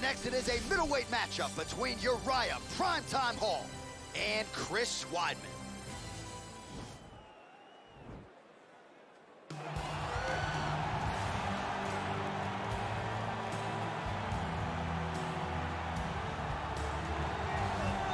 next, it is a middleweight matchup between Uriah Primetime Hall and Chris Weidman.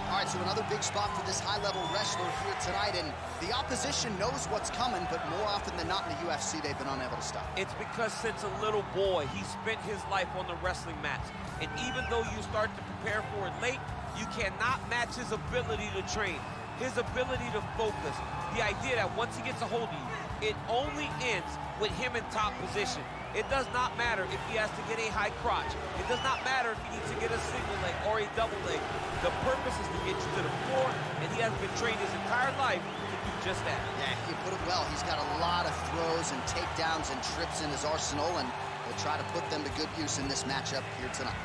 All right, so another big spot for this high-level wrestler here tonight, and the opposition knows what's coming, but more often than not in the UFC, they've been unable to stop. It's because since a little boy, he spent his life on the wrestling mats, and even though you start to prepare for it late, you cannot match his ability to train, his ability to focus, the idea that once he gets a hold of you, it only ends with him in top position. It does not matter if he has to get a high crotch. It does not matter if he needs to get a single leg or a double leg. The purpose is to get you to the floor, and he has been trained his entire life to do just that. Yeah, you put it well. He's got a lot of throws and takedowns and trips in his arsenal, and he'll try to put them to good use in this matchup here tonight.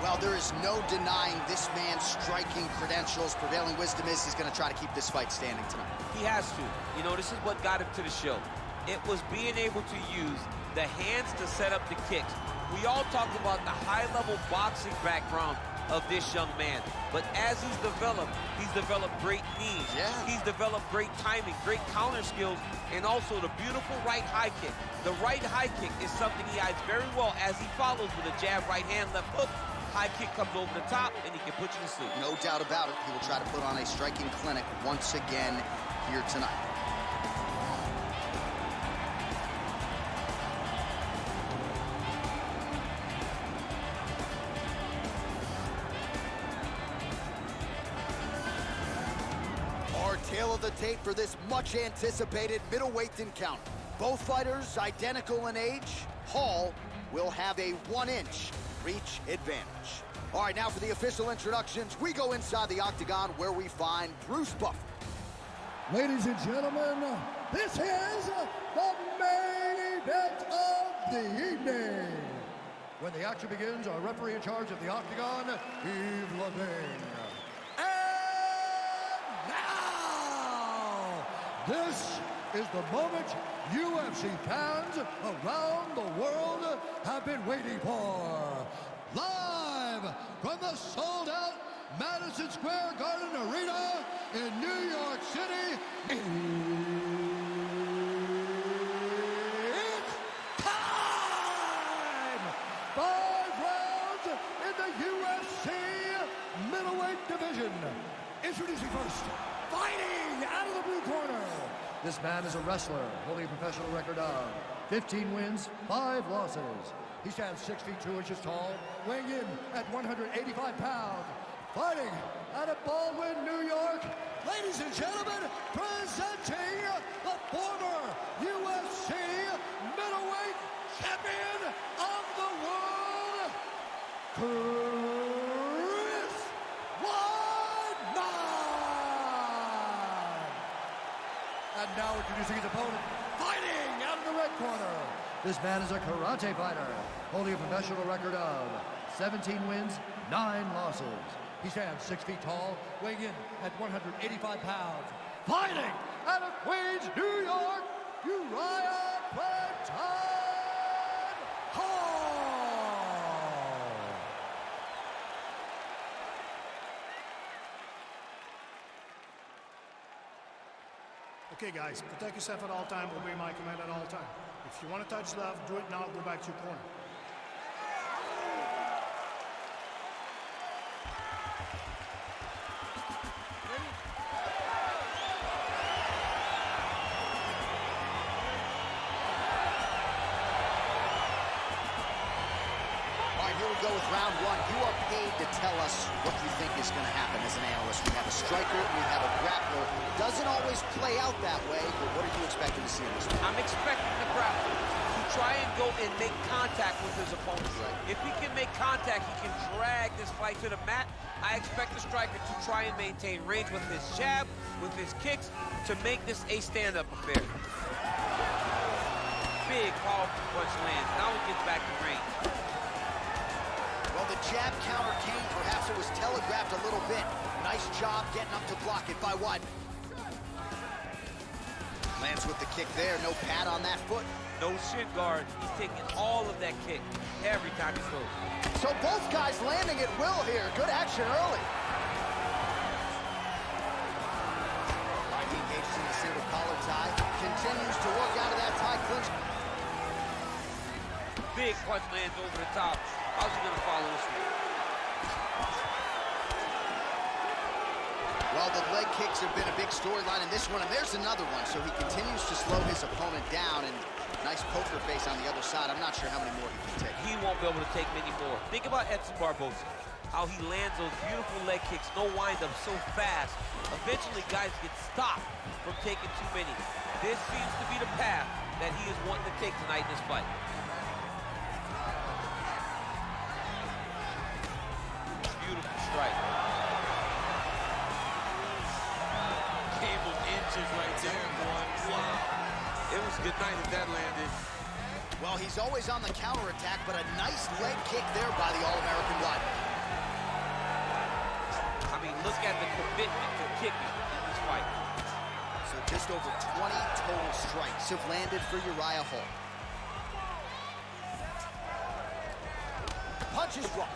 Well, there is no denying this man's striking credentials. Prevailing wisdom is he's going to try to keep this fight standing tonight. He has to. You know, this is what got him to the show. It was being able to use the hands to set up the kicks. We all talk about the high-level boxing background of this young man. But as he's developed great knees. Yeah. He's developed great timing, great counter skills, and also the beautiful right high kick. The right high kick is something he hides very well as he follows with a jab, right hand, left hook. High kick comes over the top, and he can put you to sleep. No doubt about it. He will try to put on a striking clinic once again here tonight. Our tale of the tape for this much-anticipated middleweight encounter. Both fighters identical in age. Hall will have a 1-inch reach advantage. All right, now for the official introductions, we go inside the octagon where we find Bruce Buffer. Ladies and gentlemen, this is the main event of the evening. When the action begins, our referee in charge of the octagon, Yves Levine. And now, this is the moment UFC fans around the world have been waiting for. Live from the sold-out Madison Square Garden Arena in New York City, it's time! 5 rounds in the UFC middleweight division. Introducing first, fighting out of the blue corner. This man is a wrestler holding a professional record of 15 wins, 5 losses. He stands 6 feet 2 inches tall, weighing in at 185 pounds. Fighting out of Baldwin, New York, ladies and gentlemen, presenting the former UFC middleweight champion of the world, Chris Weidman! And now introducing his opponent, fighting out of the red corner. This man is a karate fighter, holding a professional record of 17 wins, 9 losses. He stands 6 feet tall, weighing in at 185 pounds. Fighting out of Queens, New York, Uriah Primetime Hall. Okay, guys, protect yourself at all time, obey my command at all time. If you want to touch left, do it now, go back to your corner. Go with round 1. You are paid to tell us what you think is going to happen as an analyst. We have a striker, we have a grappler. Doesn't always play out that way, but what are you expecting to see in this one? I'm expecting the grappler to try and go and make contact with his opponent. Right. If he can make contact, he can drag this fight to the mat. I expect the striker to try and maintain range with his jab, with his kicks, to make this a stand-up affair. Big, powerful punch lands. Now he gets back to range. Well, the jab counter came. Perhaps it was telegraphed a little bit. Nice job getting up to block it by Weidman. Lands with the kick there. No pad on that foot. No shin guard. He's taking all of that kick every time he throws. So both guys landing at will here. Good action early. He engages in the single collar tie. Continues to work out of that tie clinch. Big punch lands over the top. How's he gonna follow this one? Well, the leg kicks have been a big storyline in this one, and there's another one. So he continues to slow his opponent down, and nice poker face on the other side. I'm not sure how many more he can take. He won't be able to take many more. Think about Edson Barboza, how he lands those beautiful leg kicks, no wind-up, so fast. Eventually, guys get stopped from taking too many. This seems to be the path that he is wanting to take tonight in this fight. Beautiful strike. Came with inches right there, boy. Wow. It was a good night if that landed. Well, he's always on the counterattack, but a nice leg kick there by the All-American Weidman. I mean, look at the commitment to kicking in this fight. So just over 20 total strikes have landed for Uriah Hall. Punch is wrong.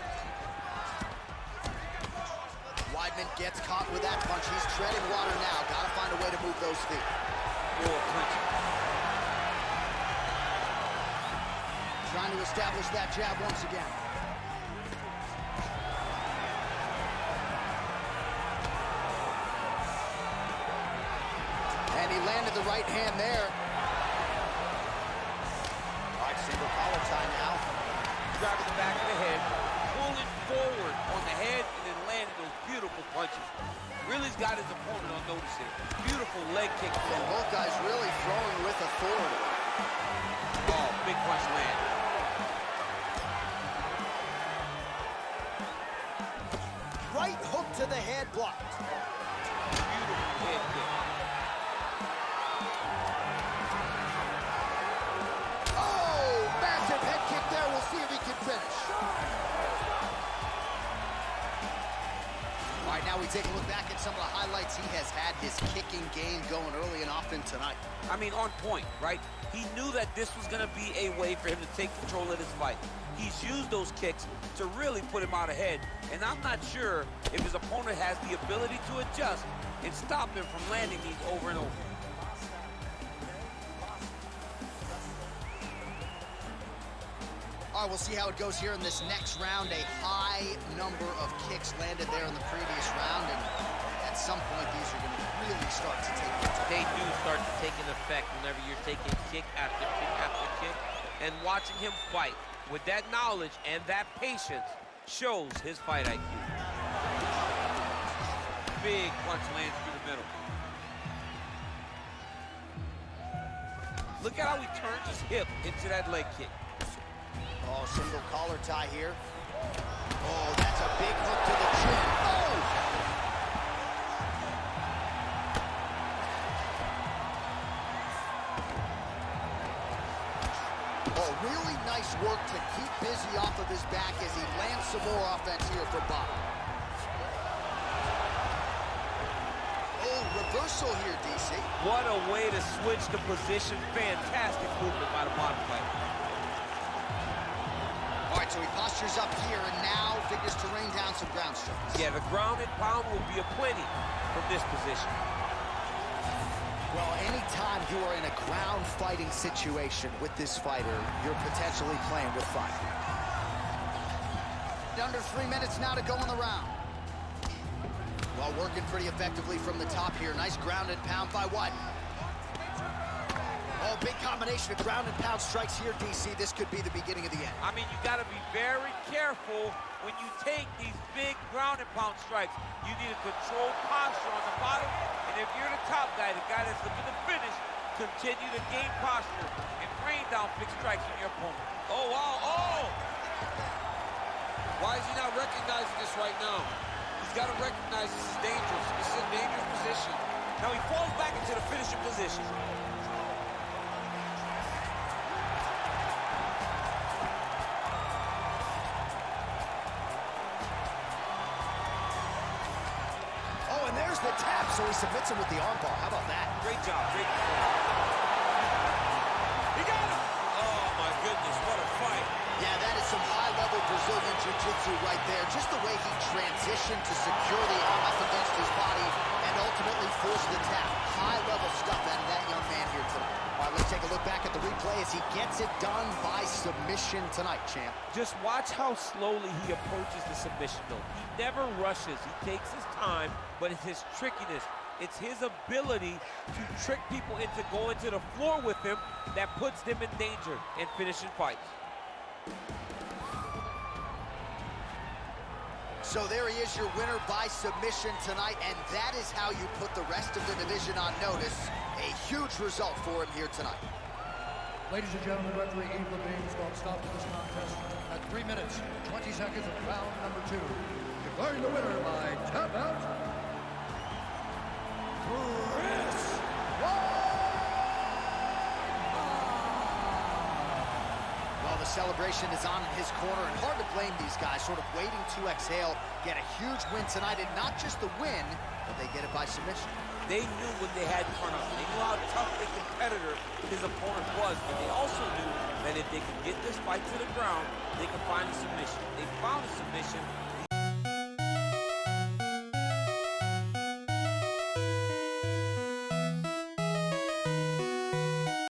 Weidman gets caught with that punch. He's treading water now. Gotta find a way to move those feet. Trying to establish that jab once again. And he landed the right hand there. All right, single collar tie now. Grabbing the back of the head, pulling forward on the head, and then landing those beautiful punches. Really's got his opponent on notice here. Beautiful leg kick. And both guys really throwing with authority. Oh, big punch land. Right hook to the head blocked. Beautiful head kick. Oh, massive head kick there. We'll see if he can finish. All right, now we take a look back at some of the highlights. He has had his kicking game going early and often tonight. I mean, on point, right? He knew that this was going to be a way for him to take control of this fight. He's used those kicks to really put him out ahead, and I'm not sure if his opponent has the ability to adjust and stop him from landing these over and over. All right, we'll see how it goes here in this next round. A high number of kicks landed there in the previous round, and at some point, these are going to really start to take effect. They do start to take an effect whenever you're taking kick after kick after kick, and watching him fight with that knowledge and that patience shows his fight IQ. Big punch lands through the middle. Look at how he turns his hip into that leg kick. Oh, single collar tie here. Oh, that's a big hook to the chin. Oh! Oh, really nice work to keep busy off of his back as he lands some more offense here for Bob. Oh, reversal here, DC. What a way to switch the position. Fantastic movement by the bottom fighter. All right, so he postures up here and now figures to rain down some ground strikes. Yeah, the ground and pound will be aplenty from this position. Well, anytime you are in a ground fighting situation with this fighter, you're potentially playing with fire. Under 3 minutes now to go in the round. Well, working pretty effectively from the top here. Nice ground and pound by Weidman. Oh, big combination of ground and pound strikes here, DC. This could be the beginning of the end. I mean, you got to be very careful when you take these big ground and pound strikes. You need a controlled posture on the bottom, and if you're the top guy, the guy that's looking to finish, continue to gain posture and rain down big strikes on your opponent. Oh, wow, oh! Why is he not recognizing this right now? He's got to recognize this is dangerous. This is a dangerous position. Now he falls back into the finishing position. So he submits him with the armbar. How about that? Great job, great performance. He got him! Oh, my goodness, what a fight. Yeah, that is some high-level Brazilian Jiu-Jitsu right there. Just the way he transitioned to secure the arm up against his body and ultimately force the tap. High-level stuff out of that young man here tonight. All right, let's take a look back at the replay as he gets it done by submission tonight, champ. Just watch how slowly he approaches the submission, though. He never rushes. He takes his time, but it's his trickiness. It's his ability to trick people into going to the floor with him that puts them in danger and finishing fights. So there he is, your winner by submission tonight, and that is how you put the rest of the division on notice. A huge result for him here tonight. Ladies and gentlemen, referee Eve Levine is going to stop this contest at 3 minutes, 20 seconds of round number 2. Declaring the winner by tap out, Chris. Well, the celebration is on in his corner, and hard to blame these guys, sort of waiting to exhale, get a huge win tonight, and not just the win, but they get it by submission. They knew what they had in front of them. They knew how tough a competitor his opponent was, but they also knew that if they could get this fight to the ground, they could find a submission. They found a submission,